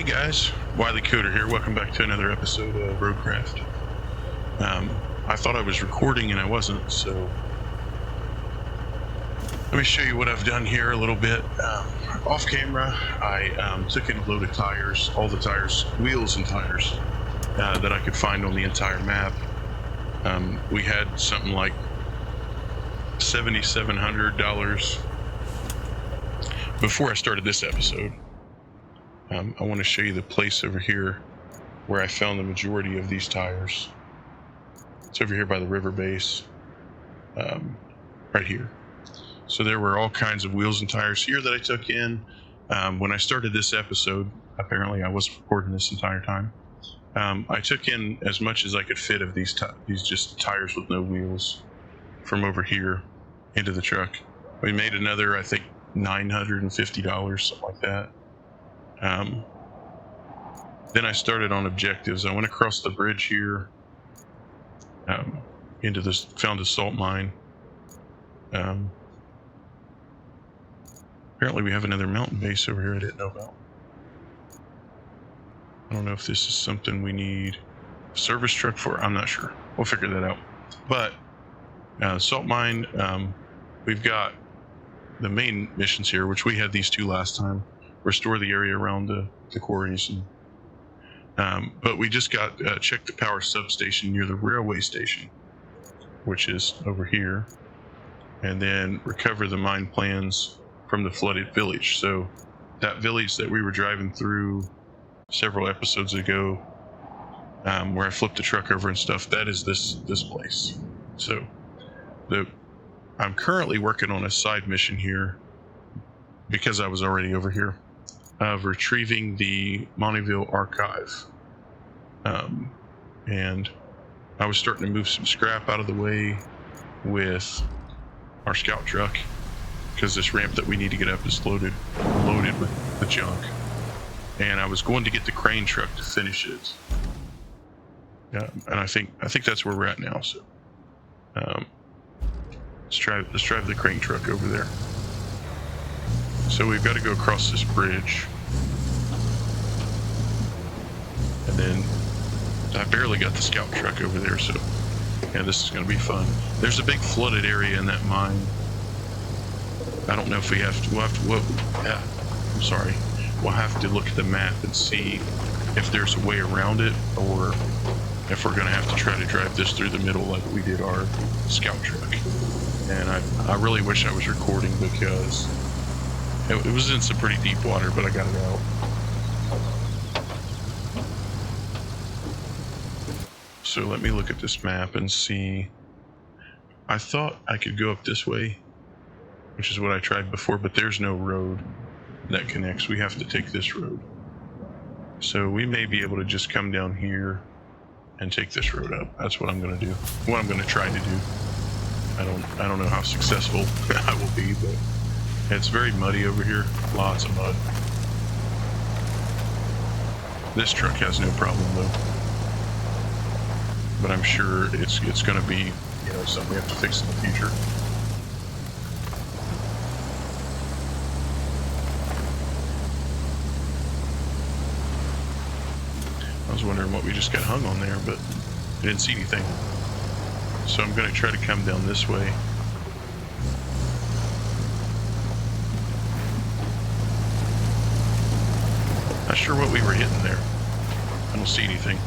guys, Wylie Coder here. Welcome back to another episode of Roadcraft. I thought I was recording and I wasn't, so let me show you what I've done here a little bit. Off camera, I took in a load of tires, all the tires, wheels and tires that I could find on the entire map. We had something like $7,700 before I started this episode. I want to show you the place over here where I found the majority of these tires. It's over here by the river base, right here. So there were all kinds of wheels and tires here that I took in. When I started this episode, apparently I was recording this entire time. I took in as much as I could fit of these just tires with no wheels from over here into the truck. We made another, I think, $950, something like that. Then I started on objectives. I went across the bridge here, into this, found a salt mine. Apparently we have another mountain base over here I didn't know about. I don't know if this is something we need a service truck for. I'm not sure. We'll figure that out. But salt mine, we've got the main missions here, which we had these two last time. Restore the area around the quarries, and but we just got checked the power substation near the railway station, which is over here, and then recover the mine plans from the flooded village. So that village that we were driving through several episodes ago, where I flipped the truck over and stuff, that is this place. So I'm currently working on a side mission here because I was already over here, of retrieving the Montyville archive. And I was starting to move some scrap out of the way with our scout truck, because this ramp that we need to get up is loaded with the junk. And I was going to get the crane truck to finish it. Yeah, and I think that's where we're at now. So let's drive the crane truck over there. So we've got to go across this bridge. And then I barely got the scout truck over there, so yeah, this is going to be fun. There's a big flooded area in that mine. I don't know if we'll have to look at the map and see if there's a way around it, or if we're going to have to try to drive this through the middle like we did our scout truck. And I really wish I was recording, because it was in some pretty deep water, but I got it out. So let me look at this map and see. I thought I could go up this way, which is what I tried before, but there's no road that connects. We have to take this road. So we may be able to just come down here and take this road up. That's what I'm going to do. What I'm going to try to do. I don't know how successful I will be, but it's very muddy over here. Lots of mud. This truck has no problem though. But I'm sure it's going to be, something we have to fix in the future. I was wondering what we just got hung on there, but I didn't see anything. So I'm going to try to come down this way. Not sure what we were hitting there. I don't see anything.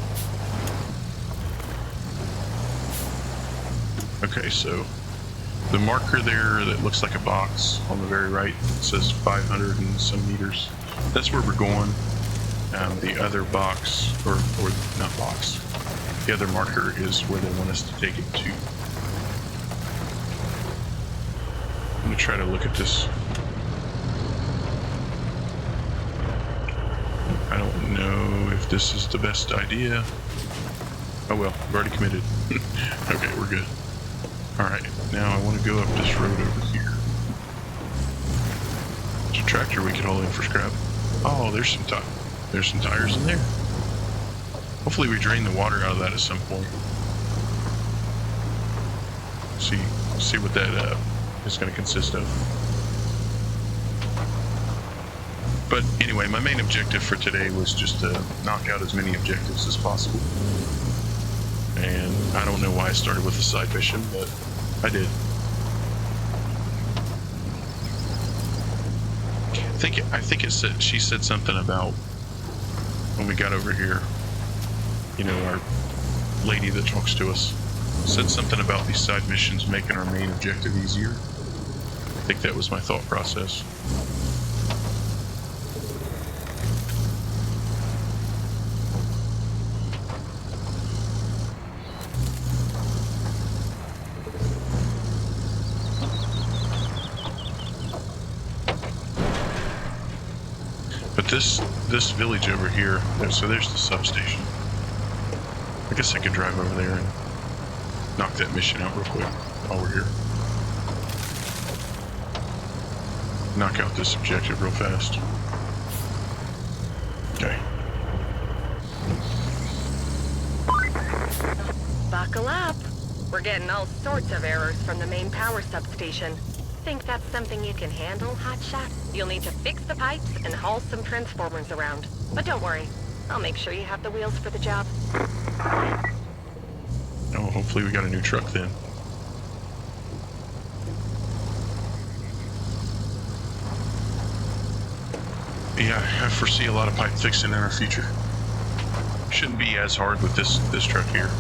Okay, so the marker there that looks like a box on the very right, it says 500 and some meters. That's where we're going. The other box, or not box, the other marker is where they want us to take it to. I'm going to try to look at this. I don't know if this is the best idea. Oh well, I've already committed. Okay, we're good. Alright, now I want to go up this road over here. There's a tractor we could haul in for scrap. Oh, there's some tires in there. Hopefully we drain the water out of that at some point. See what that is going to consist of. But anyway, my main objective for today was just to knock out as many objectives as possible. And I don't know why I started with a side mission, but I did. I think it said, she said something about when we got over here, you know, our lady that talks to us said something about these side missions making our main objective easier. I think that was my thought process. But this village over here, so there's the substation. I guess I could drive over there and knock that mission out real quick while we're here. Knock out this objective real fast. Okay. Buckle up. We're getting all sorts of errors from the main power substation. Think that's something you can handle, Hotshot? You'll need to fix the pipes and haul some transformers around. But don't worry, I'll make sure you have the wheels for the job. Oh, hopefully we got a new truck then. Yeah, I foresee a lot of pipe fixing in our future. Shouldn't be as hard with this truck here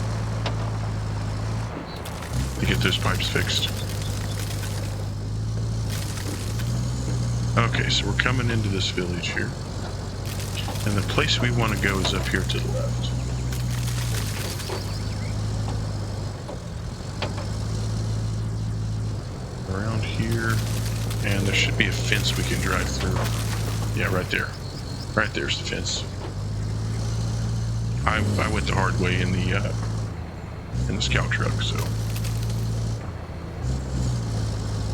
to get those pipes fixed. Okay, so we're coming into this village here. And the place we want to go is up here to the left. Around here, and there should be a fence we can drive through. Yeah, right there. Right there's the fence. I went the hard way in the scout truck, so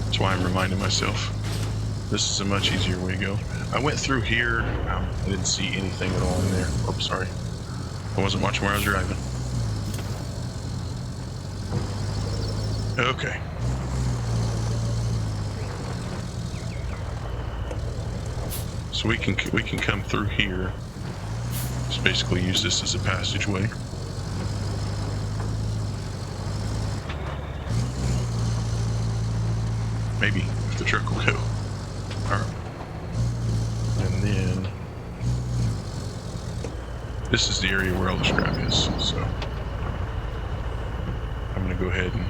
that's why I'm reminding myself this is a much easier way to go. I went through here. I didn't see anything at all in there. Oh, sorry. I wasn't watching where I was driving. Okay. So we can come through here. Just basically use this as a passageway. Maybe if the truck will go. Alright. And then this is the area where all the scrap is, so I'm gonna go ahead and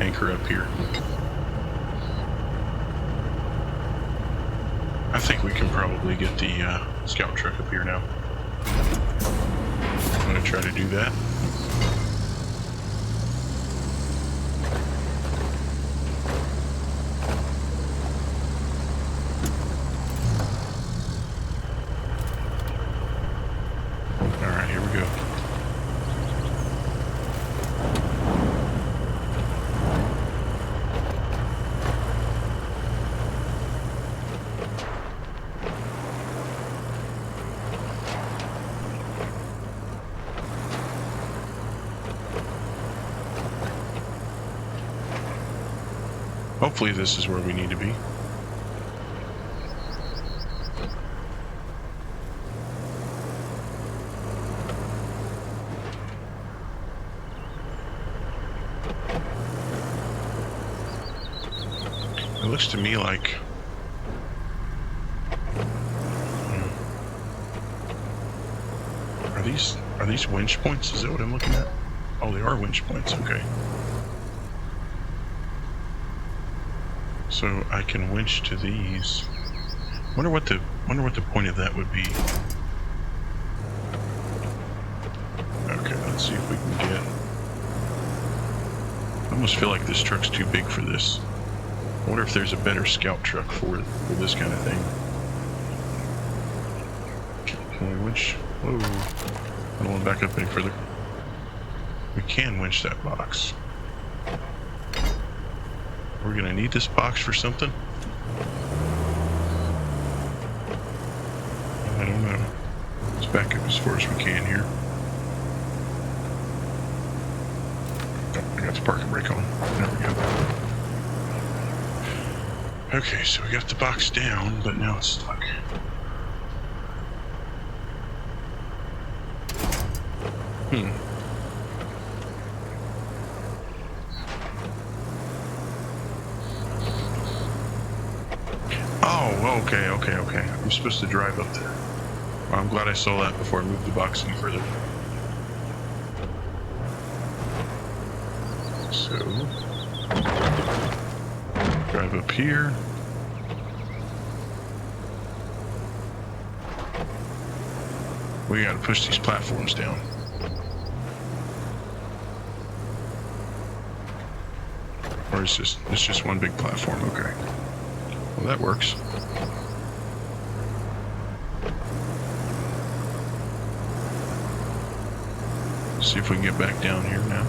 anchor up here. I think we can probably get the scout truck up here now. I'm gonna try to do that. Alright, here we go. Hopefully this is where we need to be. It looks to me like are these winch points? Is that what I'm looking at? Oh, they are winch points. Okay. So I can winch to these. Wonder what the point of that would be. Okay, let's see if we can get. I almost feel like this truck's too big for this. I wonder if there's a better scout truck for this kind of thing. Can we winch? Whoa! I don't want to back up any further. We can winch that box. We're gonna need this box for something? I don't know. Let's back up as far as we can here. Oh, I got the parking brake on. There we go. Okay, so we got the box down, but now it's stuck. Oh, okay. I'm supposed to drive up there. Well, I'm glad I saw that before I moved the box any further. So, drive up here. We gotta push these platforms down. Or it's just one big platform, okay. Well, that works. See if we can get back down here now.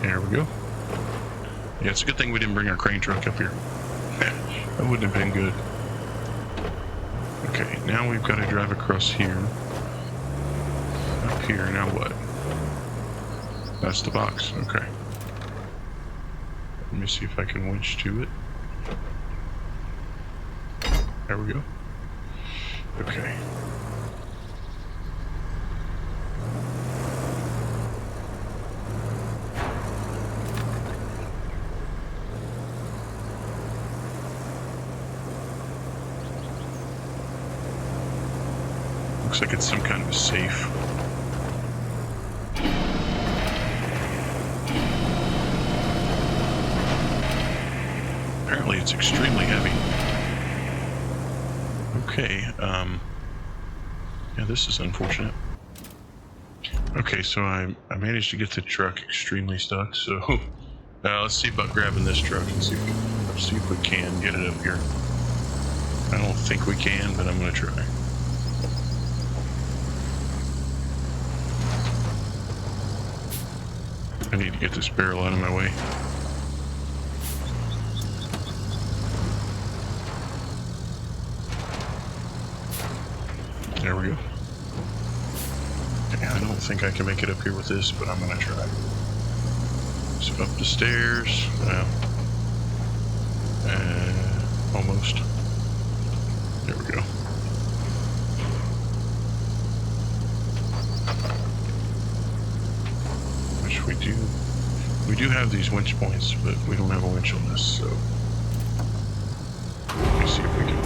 There we go. Yeah, it's a good thing we didn't bring our crane truck up here. That wouldn't have been good. Okay, now we've got to drive across here. Up here, now what? That's the box, okay. Let me see if I can winch to it. There we go. Okay. Looks like it's some kind of a safe. Apparently it's extremely heavy. Okay, yeah, this is unfortunate. Okay, so I managed to get the truck extremely stuck, so let's see about grabbing this truck and see if we can get it up here. I don't think we can, but I'm gonna try. I need to get this barrel out of my way. There we go. Okay, I don't think I can make it up here with this, but I'm gonna try. So up the stairs. Well, almost. There we go. Which we do have these winch points, but we don't have a winch on this, so let me see if we can.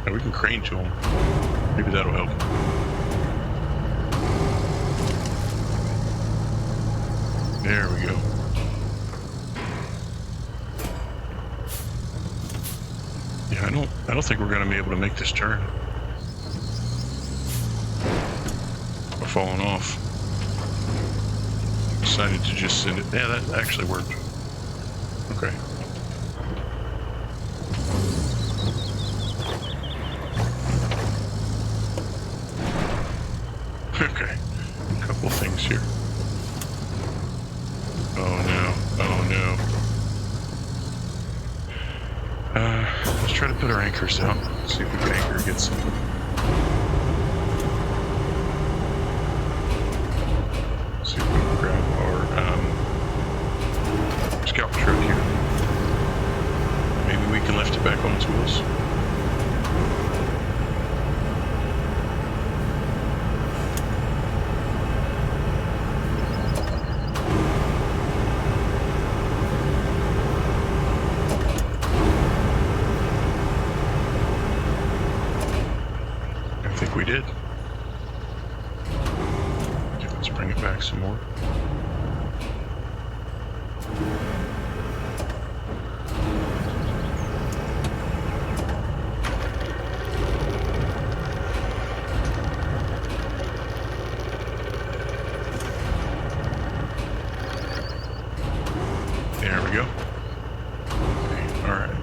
Yeah, we can crane to them. Maybe that'll help. There we go. Yeah, I don't think we're gonna be able to make this turn. We're falling off. Decided to just send it. Yeah, that actually worked. Okay. Okay. A couple things here. Oh no. Let's try to put our anchors out. See if we can anchor against some. See if we can grab our scout truck here. Maybe we can lift it back on its wheels. I think we did. Okay, let's bring it back some more. There we go. Okay, all right.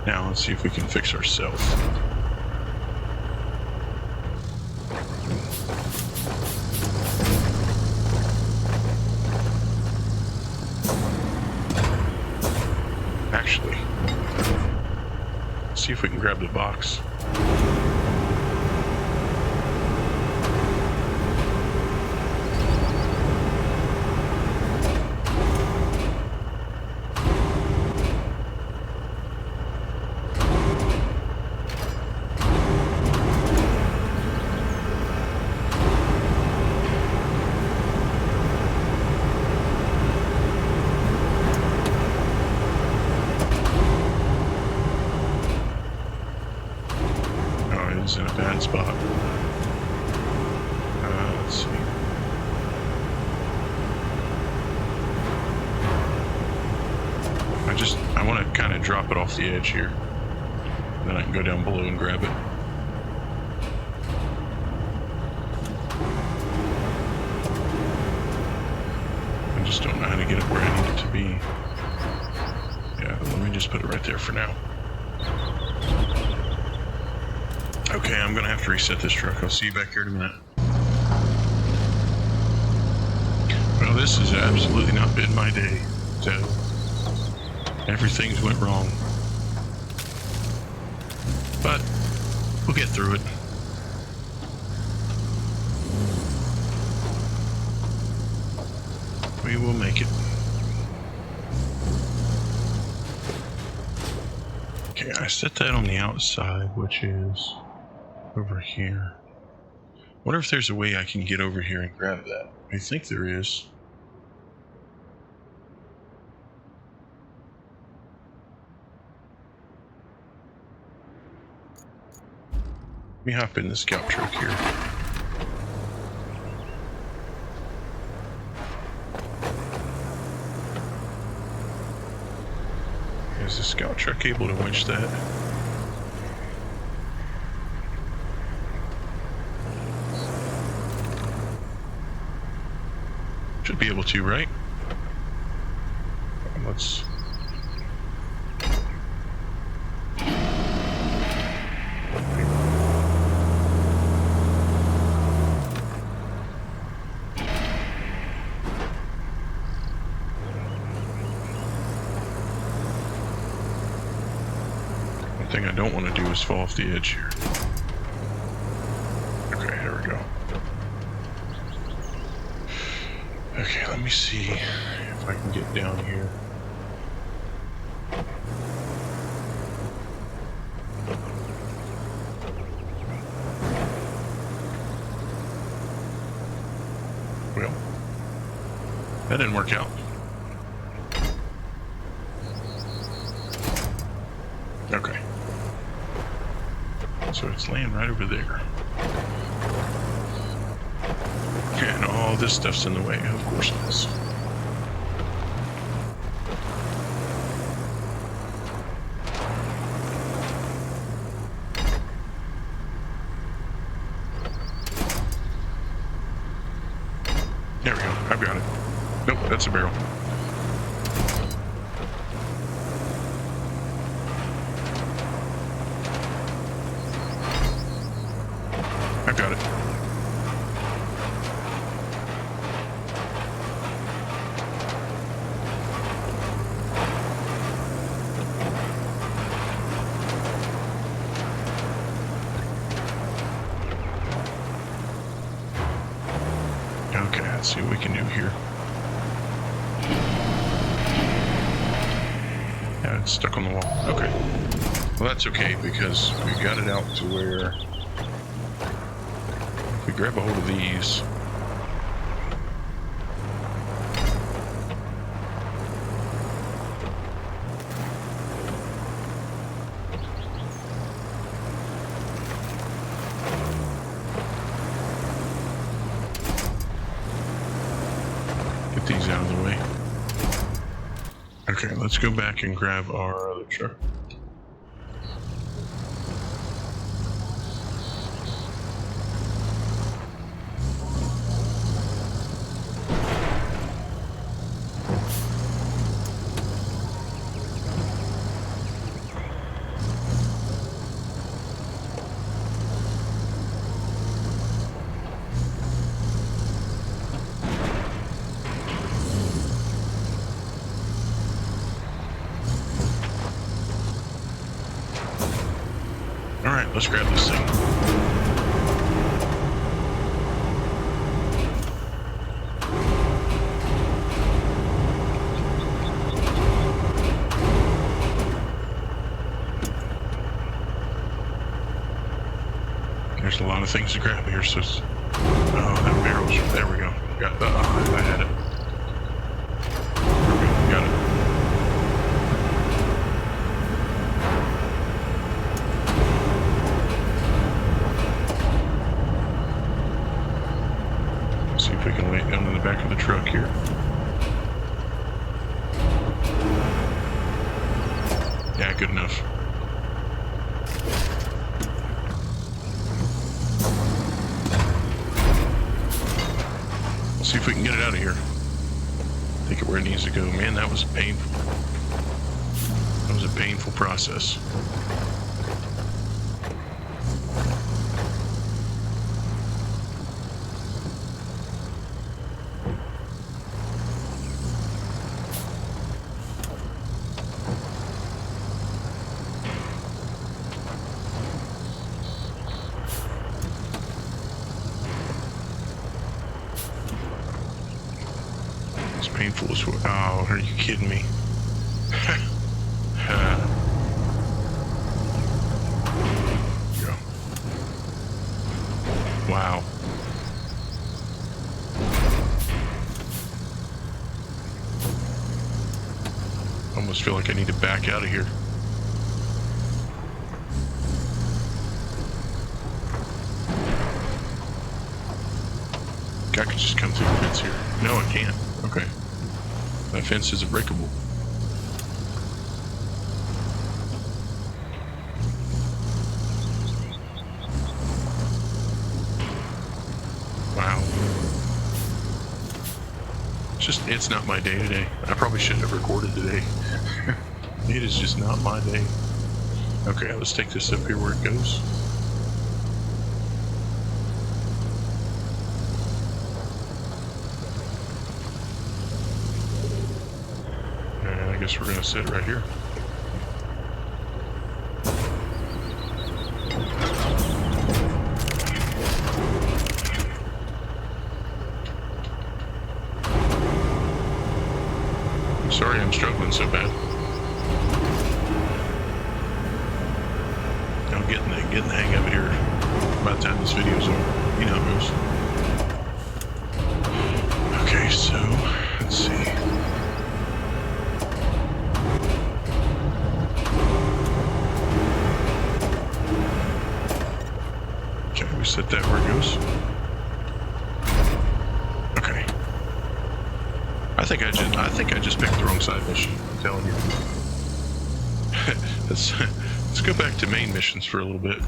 Now let's see if we can fix ourselves. Actually, let's see if we can grab the box. spot. Let's see. I want to kind of drop it off the edge here. Then I can go down below and grab it. I just don't know how to get it where I need it to be. Yeah, let me just put it right there for now. Okay, I'm gonna have to reset this truck. I'll see you back here in a minute. Well, this has absolutely not been my day. So, everything's went wrong. But, we'll get through it. We will make it. Okay, I set that on the outside, which is over here. Wonder if there's a way I can get over here and grab that. I think there is. Let me hop in the scout truck here. Is the scout truck able to winch that? Should be able to, right? Let's... One thing I don't want to do is fall off the edge here. Okay, here we go. Okay, let me see if I can get down here. Well, that didn't work out. Okay. So it's laying right over there. And all this stuff's in the way, of course it is. There we go, I've got it. Nope, that's a barrel. I've got it. Okay, let's see what we can do here. Yeah, it's stuck on the wall. Okay. Well, that's okay because we got it out to where if we grab a hold of these, get these out of the way. Okay, let's go back and grab our other truck. Alright, let's grab this thing. There's a lot of things to grab here, so it's... Oh, that barrel's... There we go. Got... I had it. Okay, got it. back of the truck here. Yeah, good enough. Let's see if we can get it out of here. Take it where it needs to go. Man, that was painful. That was a painful process. Painful as well. Oh, are you kidding me? Go. Wow. Almost feel like I need to back out of here. I could just come through the fence here. No, I can't. Okay. That fence isn't breakable. Wow. It's not my day today. I probably shouldn't have recorded today. It is just not my day. Okay, let's take this up here where it goes. I guess we're gonna set it right here. I'm sorry I'm struggling so bad. I'm getting the hang of it here by the time this video's over. You know how it goes. Okay, so let's see. Set that where it goes. Okay. I think I just picked the wrong side mission. I'm telling you. let's go back to main missions for a little bit.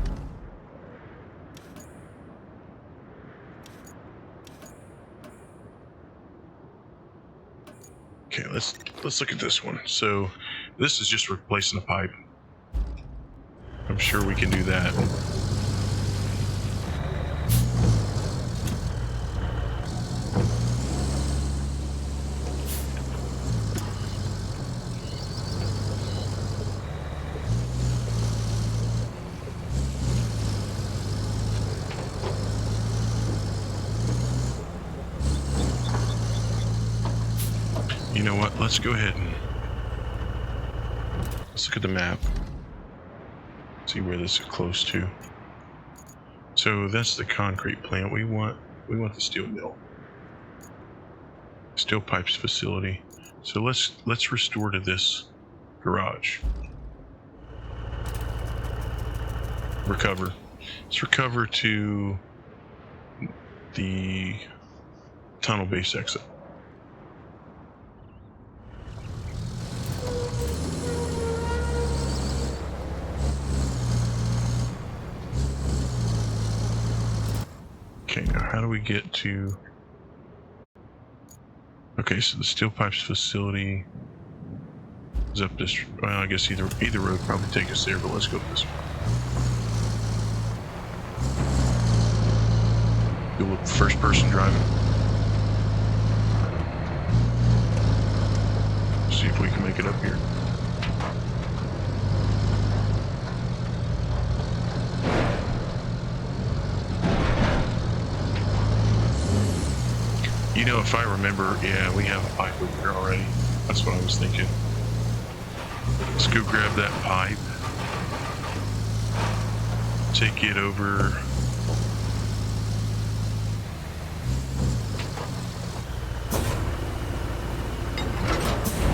Okay, let's look at this one. So this is just replacing a pipe. I'm sure we can do that. You know what? Let's go ahead and let's look at the map. See where this is close to. So that's the concrete plant. We want the steel mill. Steel pipes facility. So let's restore to this garage. Recover. Let's recover to the tunnel base exit. Okay, now how do we get to... Okay, so the steel pipes facility is up this... Well, I guess either road probably take us there, but let's go this way. Do a little first person driving. See if we can make it up here. You know, if I remember, yeah, we have a pipe over here already. That's what I was thinking. Let's go grab that pipe. Take it over.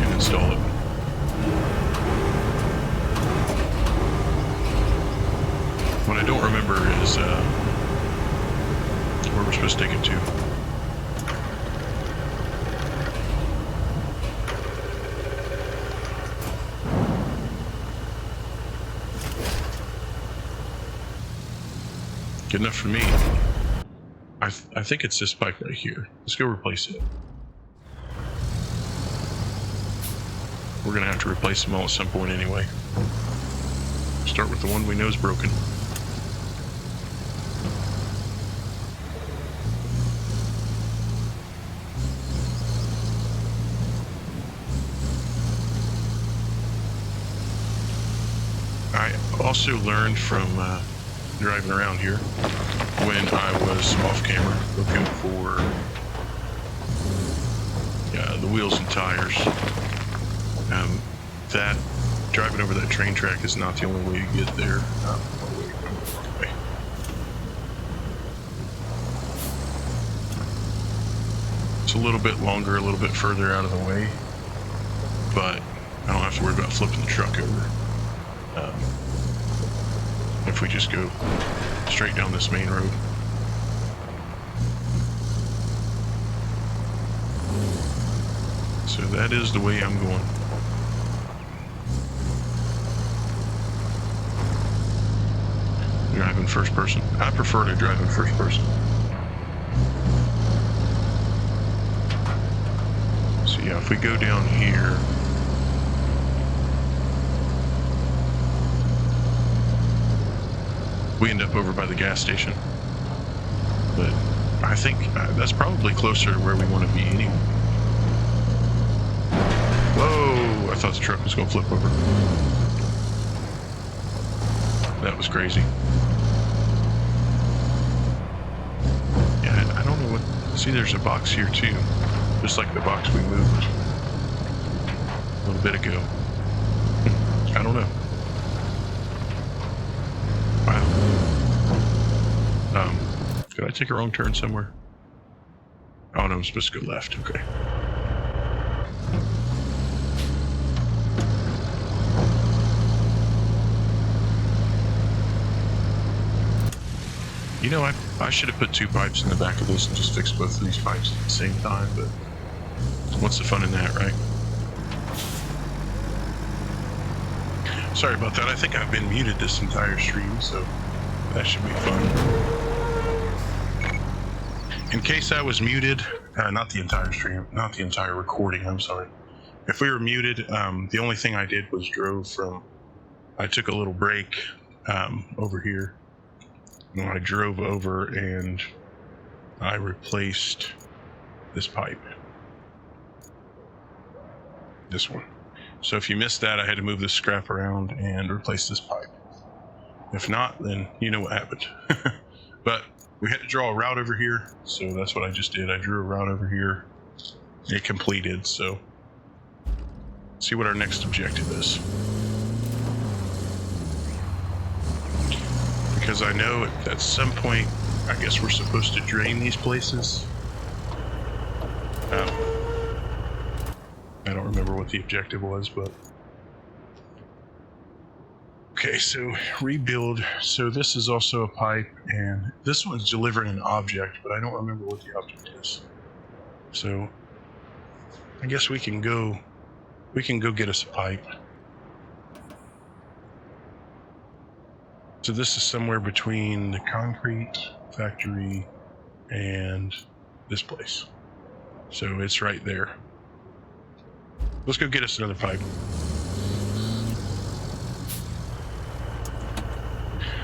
And install it. What I don't remember is where we're supposed to take it to. Good enough for me. I think it's this pipe right here. Let's go replace it. We're gonna have to replace them all at some point anyway. Start with the one we know is broken. I also learned from driving around here when I was off camera looking for the wheels and tires. That driving over that train track is not the only way to get there. It's a little bit longer, a little bit further out of the way, but I don't have to worry about flipping the truck over. If we just go straight down this main road. So that is the way I'm going. Drive in first person. I prefer to drive in first person. So yeah, if we go down here, we end up over by the gas station. But I think that's probably closer to where we want to be anyway. Whoa, I thought the truck was going to flip over. That was crazy. Yeah, I don't know what... See, there's a box here too. Just like the box we moved a little bit ago. I don't know. Wow. Did I take a wrong turn somewhere? Oh no, I'm supposed to go left. Okay. You know, I should have put two pipes in the back of this and just fixed both of these pipes at the same time, but what's the fun in that, right? Sorry about that. I think I've been muted this entire stream, so that should be fun. In case I was muted, not the entire stream, not the entire recording, I'm sorry. If we were muted, the only thing I did was I took a little break over here. And I drove over and I replaced this pipe. This one. So if you missed that, I had to move this scrap around and replace this pipe. If not, then you know what happened. But we had to draw a route over here, so that's what I just did. I drew a route over here. It completed, so let's see what our next objective is. Because I know at some point, I guess we're supposed to drain these places. I don't remember what the objective was, but... Okay, so rebuild. So this is also a pipe, and this one's delivering an object, but I don't remember what the object is. So I guess we can go get us a pipe. So this is somewhere between the concrete factory and this place. So it's right there. Let's go get us another pipe.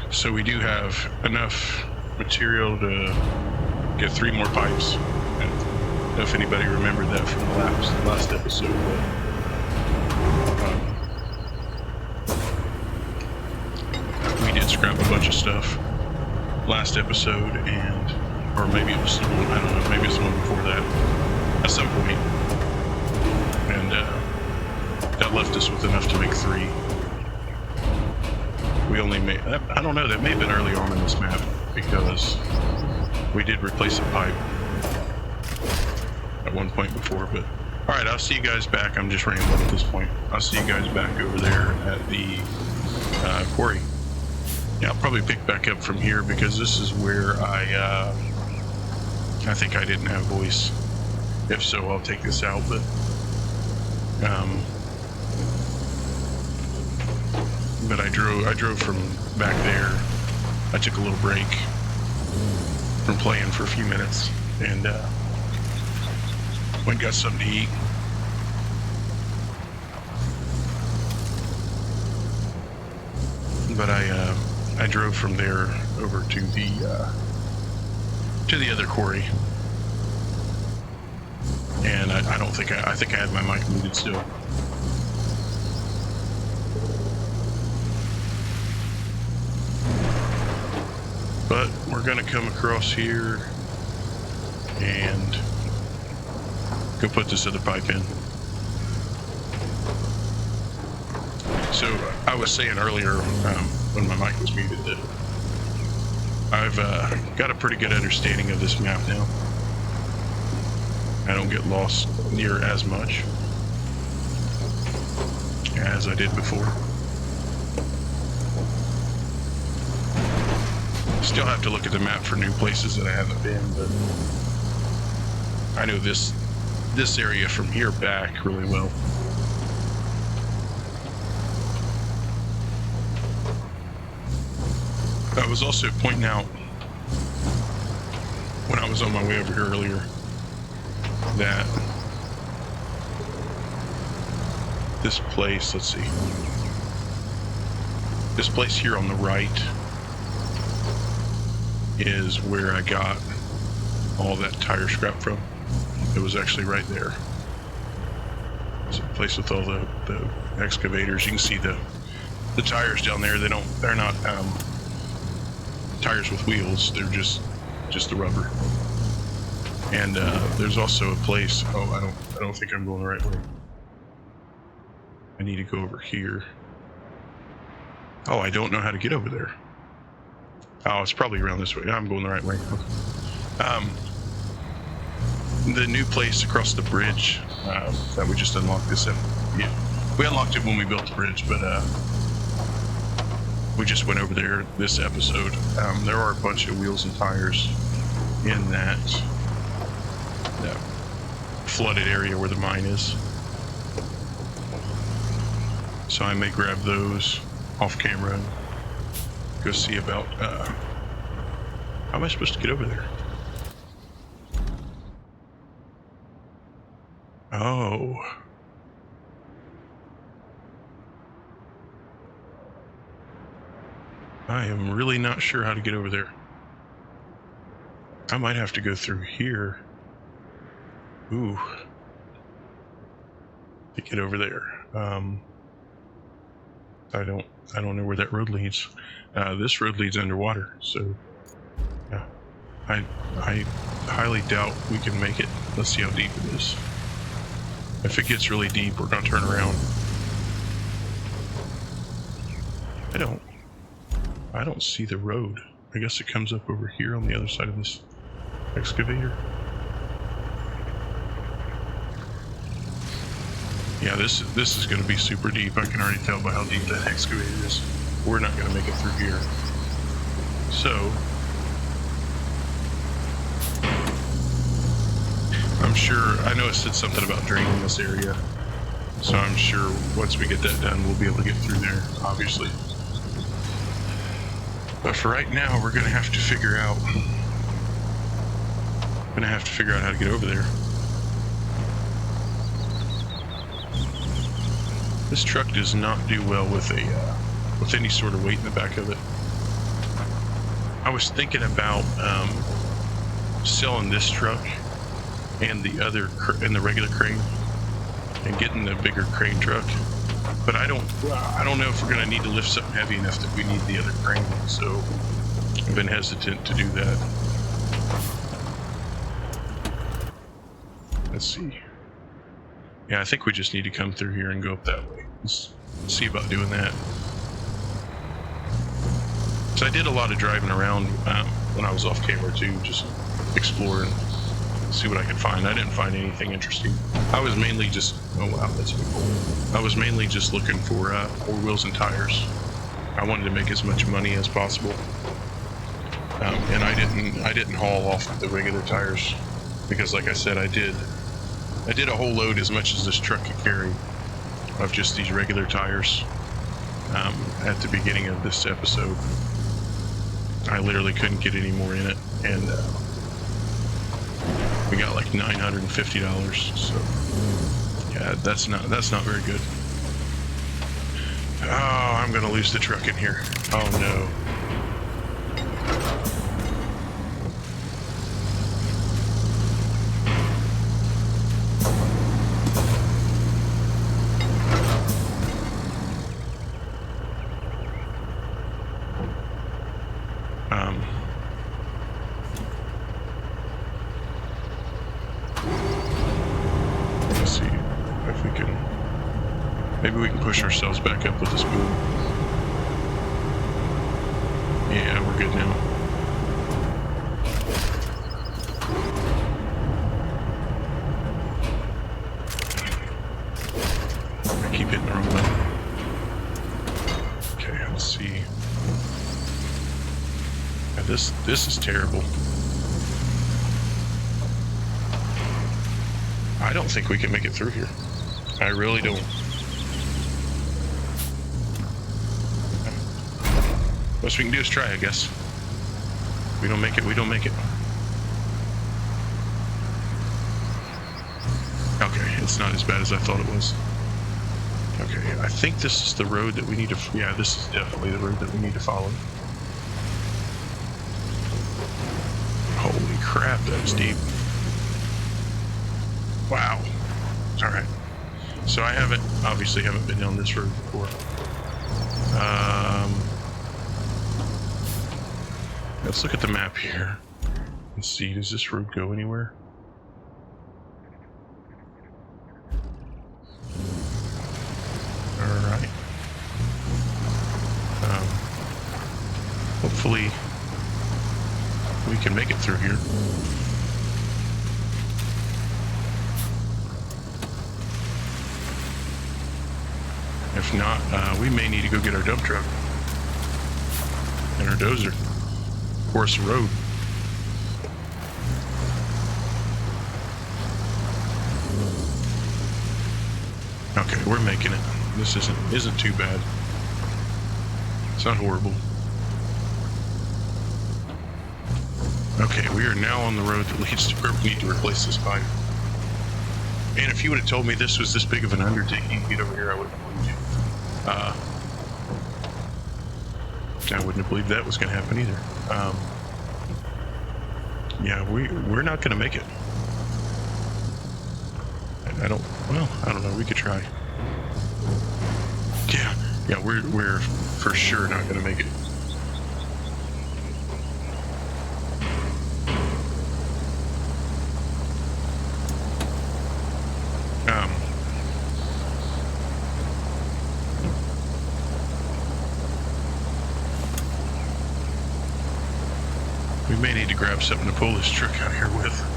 So we do have enough material to get 3 more pipes. I don't know if anybody remembered that from the last episode, but we did scrap a bunch of stuff last episode, or maybe it was the one, I don't know, maybe it's the one before that, at some point. And that left us with enough to make 3. We only made, I don't know, that may have been early on in this map, because we did replace a pipe at one point before, but alright, I'll see you guys back. I'm just rambling at this point. I'll see you guys back over there at the quarry. Yeah, I'll probably pick back up from here, because this is where I think I didn't have voice. If so, I'll take this out, but I drove from back there. I took a little break from playing for a few minutes, and went and got something to eat. But I drove from there over to the other quarry, and I don't think I think I had my mic muted still. But we're gonna come across here and go put this other pipe in. So I was saying earlier when my mic was muted that I've got a pretty good understanding of this map now. I don't get lost near as much as I did before. Still have to look at the map for new places that I haven't been, but I know this area from here back really well. I was also pointing out when I was on my way over here earlier that this place, let's see, this place here on the right is where I got all that tire scrap from. It was actually right there. It's a place with all the excavators. You can see the tires down there. They're not tires with wheels. They're just the rubber. And there's also a place. Oh, I don't think I'm going the right way. I need to go over here. Oh, I don't know how to get over there. Oh, it's probably around this way. I'm going the right way. The new place across the bridge that we just unlocked this. Yeah, we unlocked it when we built the bridge, but we just went over there this episode. There are a bunch of wheels and tires in that flooded area where the mine is. So I may grab those off camera and go see about how am I supposed to get over there? Oh. I am really not sure how to get over there. I might have to go through here. Ooh. To get over there. I don't know where that road leads. This road leads underwater, so yeah. I highly doubt we can make it. Let's see how deep it is. If it gets really deep, we're gonna turn around. I don't see the road. I guess it comes up over here on the other side of this excavator. Yeah, this is going to be super deep. I can already tell by how deep that excavator is. We're not going to make it through here. So, I'm sure, I know it said something about draining this area. So I'm sure once we get that done, we'll be able to get through there, obviously. But for right now, we're going to have to figure out how to get over there. This truck does not do well with any sort of weight in the back of it. I was thinking about selling this truck and the regular crane and getting the bigger crane truck, but I don't know if we're gonna need to lift something heavy enough that we need the other crane. So I've been hesitant to do that. Let's see. Yeah, I think we just need to come through here and go up that way. Let's see about doing that. So I did a lot of driving around when I was off camera too, just exploring, see what I could find. I didn't find anything interesting. I was mainly just, oh wow, that's pretty cool. I was mainly just looking for wheels and tires. I wanted to make as much money as possible, and I didn't haul off the regular tires because, like I said, I did a whole load, as much as this truck could carry, of just these regular tires at the beginning of this episode. I literally couldn't get any more in it, and we got like $950. So yeah, that's not very good. Oh, I'm gonna lose the truck in here. Oh no. Let's see if we can. Maybe we can push ourselves back up with this boom. Yeah, we're good now. I keep hitting the wrong button. Okay, let's see. Yeah, this is terrible. I don't think we can make it through here. I really don't. Best we can do is try, I guess. We don't make it, we don't make it. Okay, it's not as bad as I thought it was. Okay, I think this is the road that we need to, yeah, this is definitely the road that we need to follow. Holy crap, that was deep. Wow. Alright. So I obviously haven't been down this road before. Let's look at the map here and see, does this road go anywhere? Alright. Hopefully we can make it through here. If not, we may need to go get our dump truck and our dozer. Force the road. Okay, we're making it. This isn't too bad. It's not horrible. Okay, we are now on the road that leads to where we need to replace this pipe. And if you would have told me this was this big of an undertaking to get over here, I wouldn't have believed you. I wouldn't have believed that was going to happen either. Yeah, we're not going to make it. I don't know. We could try. Yeah, we're for sure not going to make it. We may need to grab something to pull this truck out here with.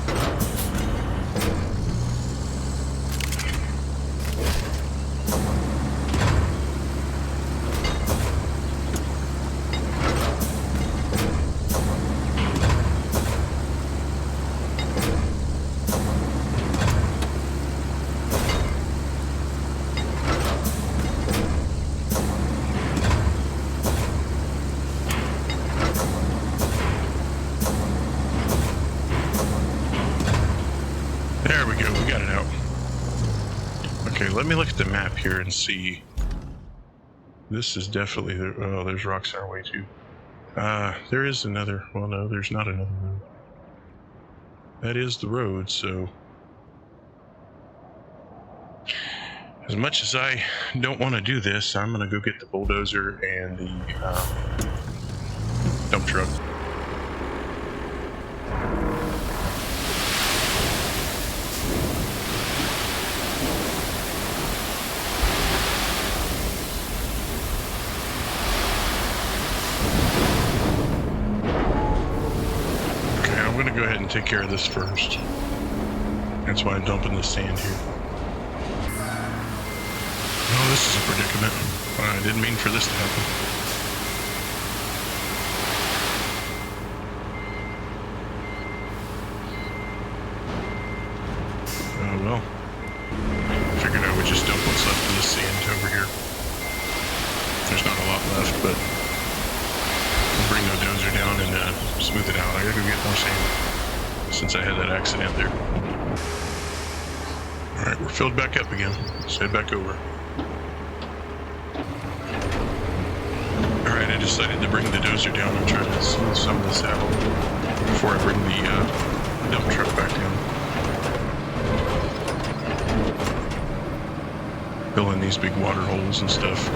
There we go, we got it out. Okay, let me look at the map here and see. This is definitely oh, there's rocks in our way too. There is another, well no, there's not another road. That is the road, so. As much as I don't want to do this, I'm gonna go get the bulldozer and the dump truck. I'm going to go ahead and take care of this first. That's why I'm dumping the sand here. Oh, this is a predicament. I didn't mean for this to happen. Oh well. Figured I would just dump what's left of this sand over here. There's not a lot left, but I'll bring bring the dozer down and smooth it out. I gotta go get more sand since I had that accident there. All right, we're filled back up again. Let's head back over. All right, I decided to bring the dozer down and try to smooth some of this out before I bring the dump truck back down. Fill in these big water holes and stuff.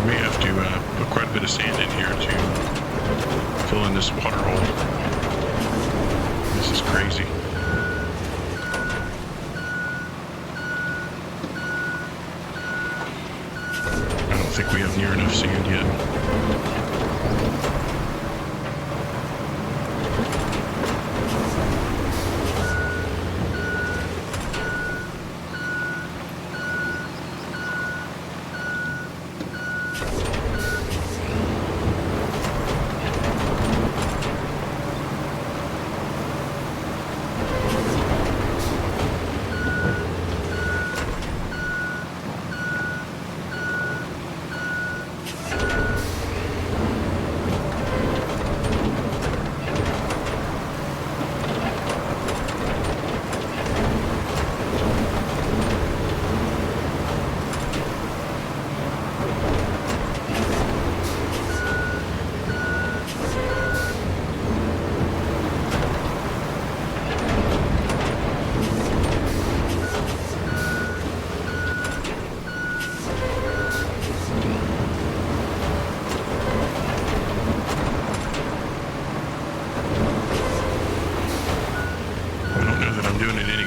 We have to put quite a bit of sand in here to fill in this water hole. This is crazy. I don't think we have near enough sand yet.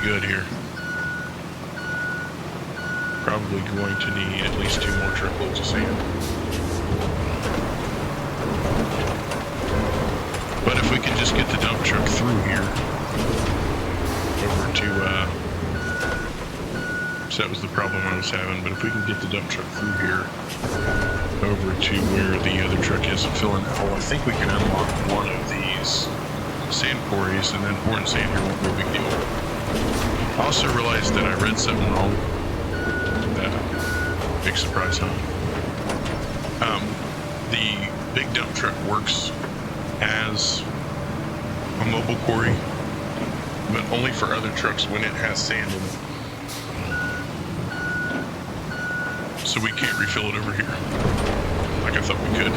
Good here. Probably going to need at least 2 more truckloads of sand. But if we can just get the dump truck through here over to so that was the problem I was having, but if we can get the dump truck through here over to where the other truck is and fill in that hole, I think we can unlock one of these sand quarries, and then pouring sand here won't be a big deal. I also realized that I read something wrong. That big surprise, huh? The big dump truck works as a mobile quarry, but only for other trucks when it has sand in it. So we can't refill it over here like I thought we could.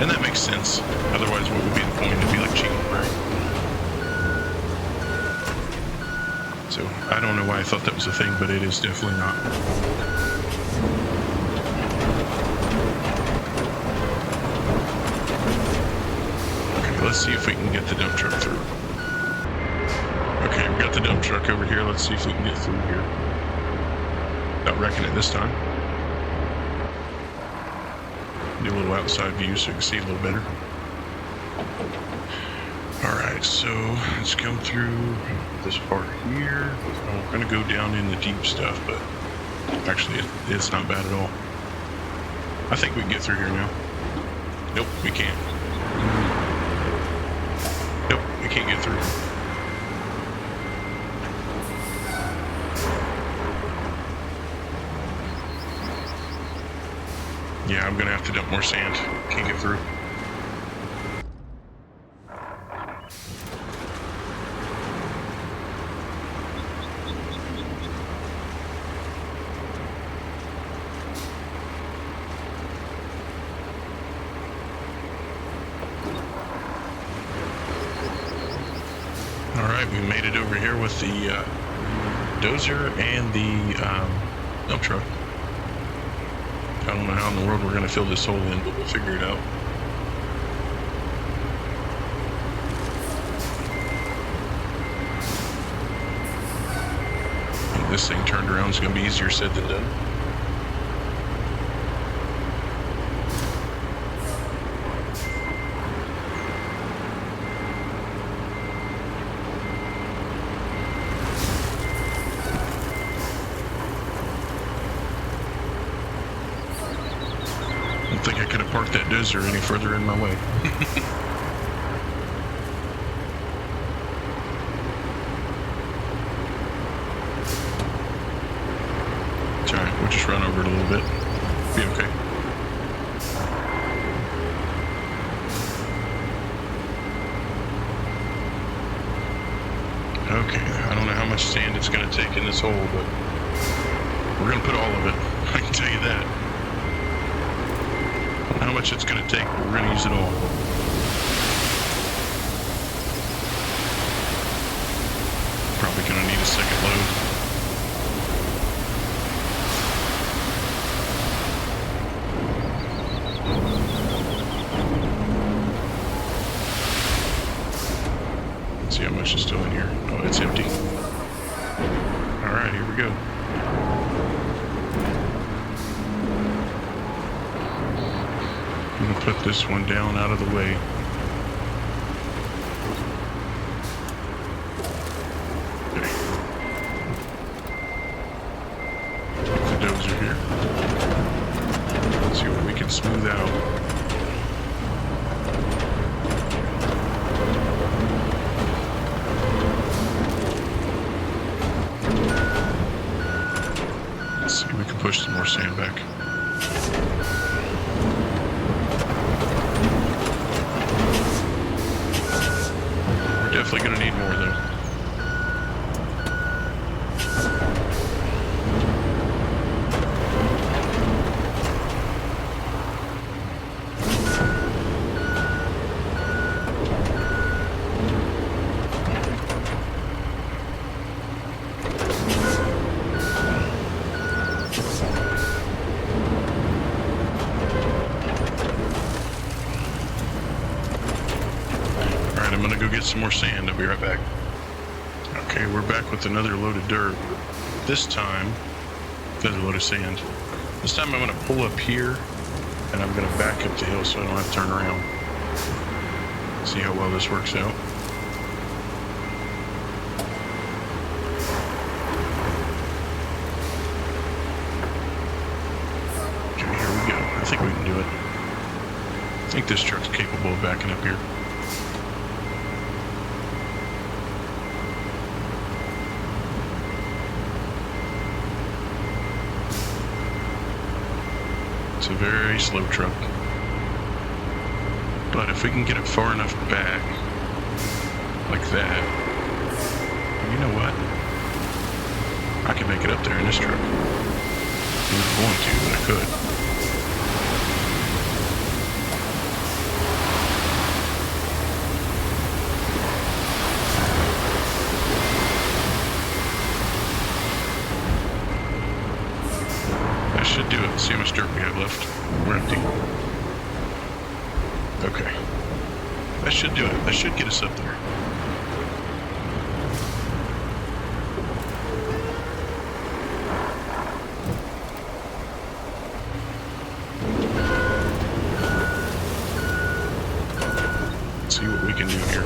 And that makes sense. Otherwise, what would be the point? It'd be like cheating, right? So I don't know why I thought that was a thing, but it is definitely not. Okay, let's see if we can get the dump truck through. Okay, we got the dump truck over here. Let's see if we can get through here. Not wrecking it this time. Do a little outside view so you can see a little better. Alright, so let's come through this part here. I'm going to go down in the deep stuff, but actually it's not bad at all. I think we can get through here now. Nope, we can't. Nope, we can't get through. Yeah, I'm going to have to dump more sand. Can't get through. Alright, we made it over here with the dozer and the dump truck. I don't know how in the world we're going to fill this hole in, but we'll figure it out. And this thing turned around is going to be easier said than done. I park that dozer any further in my way. It's alright, we'll just run over it a little bit. Be okay. Okay, I don't know how much sand it's going to take in this hole, but we're going to put all of it. I can tell you that. I don't know how much it's going to take, but we're going to use it all. Probably going to need a second load. Let's see how much is still in here. Oh, it's empty. Alright, here we go. I'm going to put this one down out of the way. Okay. Put the dozer here. Let's see what we can smooth out. Let's see if we can push some more sand back. Definitely going to need more though. I'm gonna go get some more sand. I'll be right back. Okay, we're back with another load of dirt. This time, another load of sand. This time I'm gonna pull up here and I'm gonna back up the hill so I don't have to turn around. See how well this works out. Okay, here we go. I think we can do it. I think this truck's capable of backing up here. It's a very slow truck. But if we can get it far enough back, like that, you know what? I can make it up there in this truck. I'm not going to, but I could. Should do it. See how much dirt we have left. We're empty. Okay. That should do it. That should get us up there. Let's see what we can do here.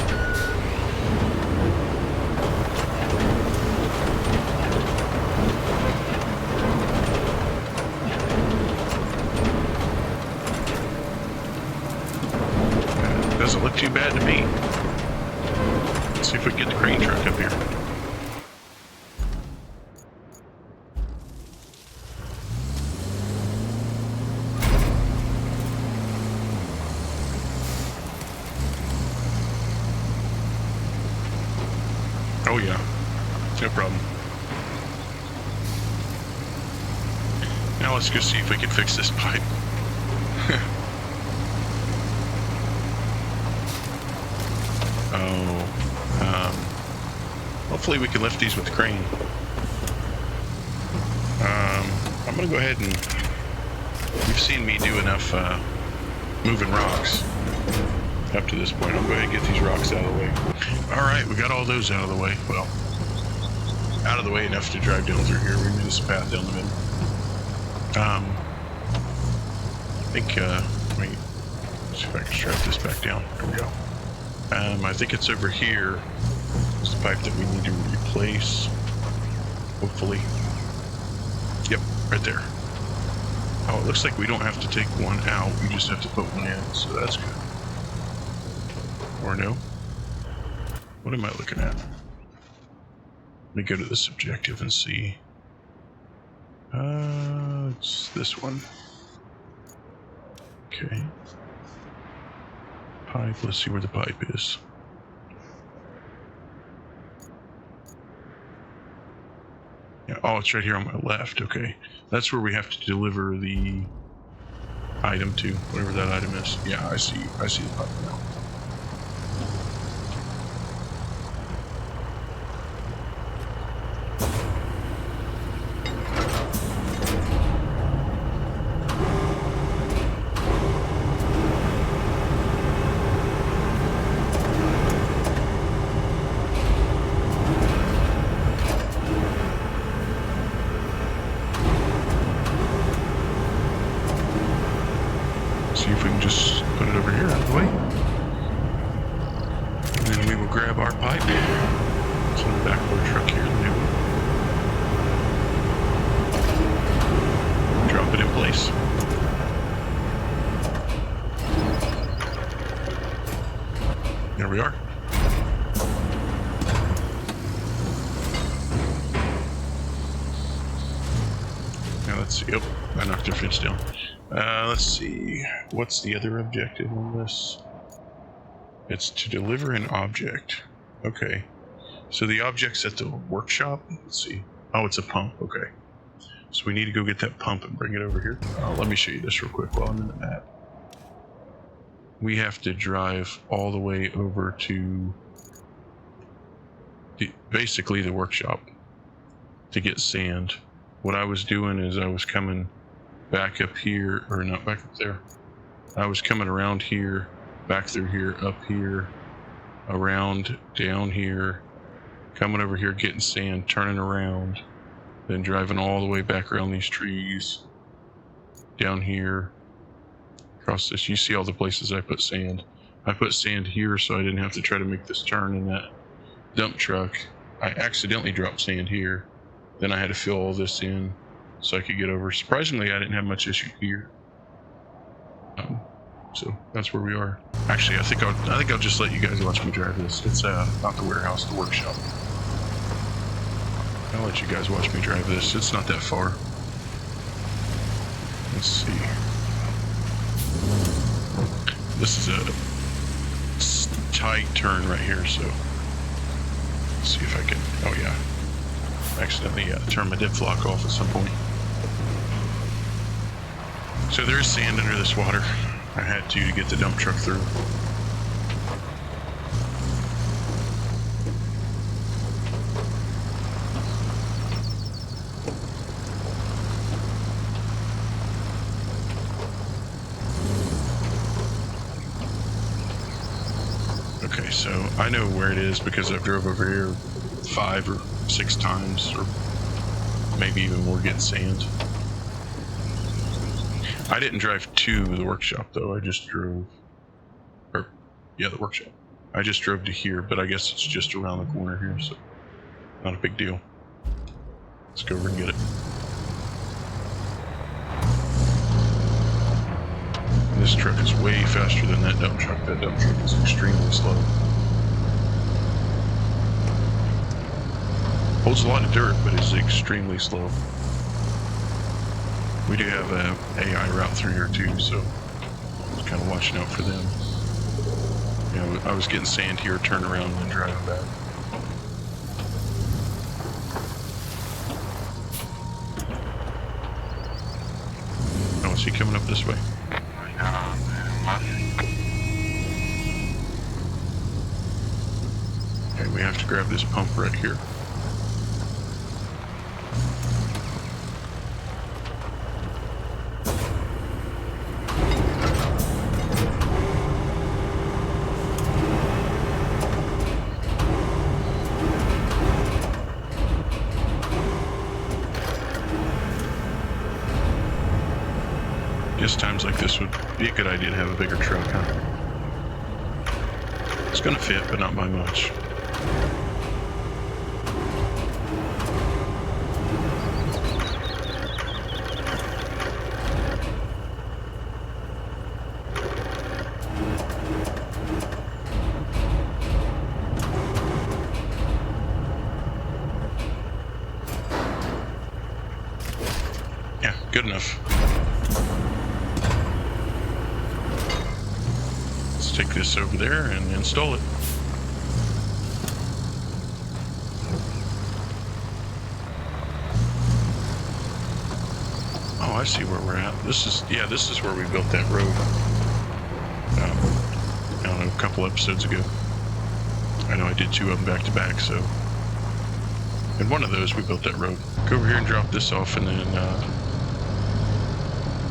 Doesn't look too bad to me. Let's see if we can get the crane truck up here. Oh yeah, no problem. Now let's go see if we can fix this pipe. Hopefully we can lift these with the crane. I'm gonna go ahead and, you've seen me do enough moving rocks up to this point. I'll go ahead and get these rocks out of the way. Alright, we got all those out of the way. Well, out of the way enough to drive down through here. We made this path down the middle. I think, wait, let's see if I can strap this back down. There we go. I think it's over here. It's the pipe that we need to replace. Hopefully. Yep, right there. Oh, it looks like we don't have to take one out. We just have to put one in, so that's good. Or no? What am I looking at? Let me go to this objective and see. It's this one. Okay. Pipe, let's see where the pipe is. Yeah, oh, it's right here on my left, okay. That's where we have to deliver the item to, whatever that item is. Yeah, I see the pipe now. See if we can just put it over here out of the way. And then we will grab our pipe. It's in the back of our truck here, the new one. Drop it in place. There we are. Now let's see. Oh, I knocked their fence down. Let's see. What's the other objective on this? It's to deliver an object. Okay. So the object's at the workshop. Let's see. Oh, it's a pump. Okay. So we need to go get that pump and bring it over here. Let me show you this real quick while I'm in the map. We have to drive all the way over to basically the workshop to get sand. What I was doing is I was coming back up here, or not back up there. I was coming around here, back through here, up here, around, down here, coming over here, getting sand, turning around, then driving all the way back around these trees, down here, across this. You see all the places I put sand. I put sand here so I didn't have to try to make this turn in that dump truck. I accidentally dropped sand here. Then I had to fill all this in so I could get over. Surprisingly, I didn't have much issue here. So that's where we are. Actually, I think I'll just let you guys watch me drive this. It's not the warehouse, the workshop. I'll let you guys watch me drive this. It's not that far. Let's see. This is a tight turn right here, so let's see if I can. Oh yeah. Accidentally turn my dip flock off at some point. So there's sand under this water. I had to get the dump truck through. Okay, so I know where it is because I've drove over here 5 or 6 times, or maybe even more, getting sand. I didn't drive to the workshop though. I just drove, the workshop. I just drove to here, but I guess it's just around the corner here, so not a big deal. Let's go over and get it. This truck is way faster than that dump truck. That dump truck is extremely slow. Holds a lot of dirt, but is extremely slow. We do have a AI route through here too, so just kind of watching out for them. You know, I was getting sand here, turn around, and then driving back. Oh, is he coming up this way? Okay, we have to grab this pump right here. Times like this would be a good idea to have a bigger truck, huh? It's gonna fit, but not by much. Good enough. Let's take this over there and install it. Oh, I see where we're at. This is where we built that road. I don't know, a couple episodes ago. I know I did 2 of them back to back, so. In one of those, we built that road. Go over here and drop this off, and then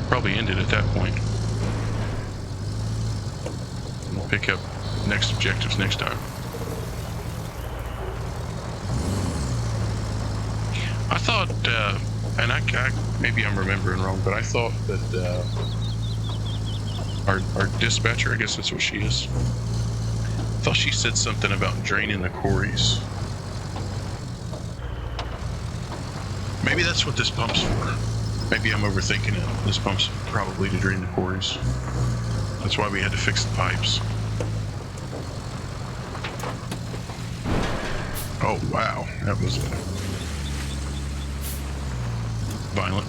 probably end it at that point. We'll pick up next objectives next time. I thought, and I maybe I'm remembering wrong, but I thought that our dispatcher, I guess that's what she is. I thought she said something about draining the quarries. Maybe that's what this pump's for. Maybe I'm overthinking it. This pump's probably to drain the quarries. That's why we had to fix the pipes. Oh wow, that was violent.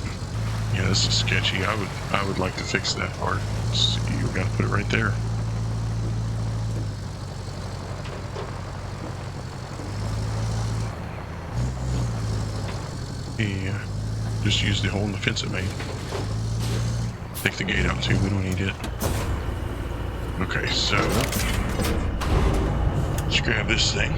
Yeah, this is sketchy. I would like to fix that part. So you gotta put it right there. Yeah, just use the hole in the fence it made. Take the gate out too, we don't need it. Okay, so let's grab this thing.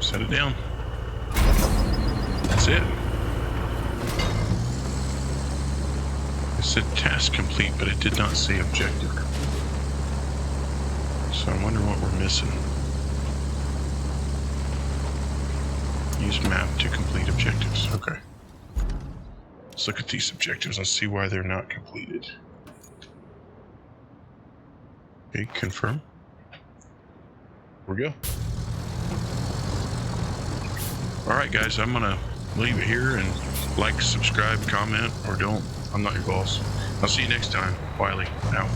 Set it down. That's it. It said task complete, but it did not say objective. So I wonder what we're missing. Use map to complete objectives. Okay. Let's look at these objectives. Let's see why they're not completed. Okay, confirm. Here we go. Alright guys, I'm gonna leave it here and like, subscribe, comment, or don't. I'm not your boss. I'll see you next time. Wylie, out.